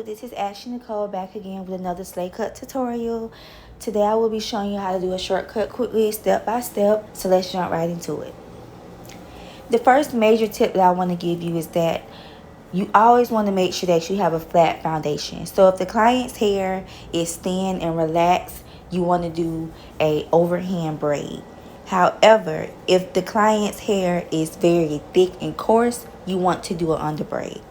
This is Ashley Nicole back again with another slay cut tutorial. Today I will be showing you how to do a shortcut quickly, step by step, so let's jump right into it. The first major tip that I want to give you is that you always want to make sure that you have a flat foundation. So if the client's hair is thin and relaxed, you want to do a overhand braid. However, if the client's hair is very thick and coarse, you want to do an under braid.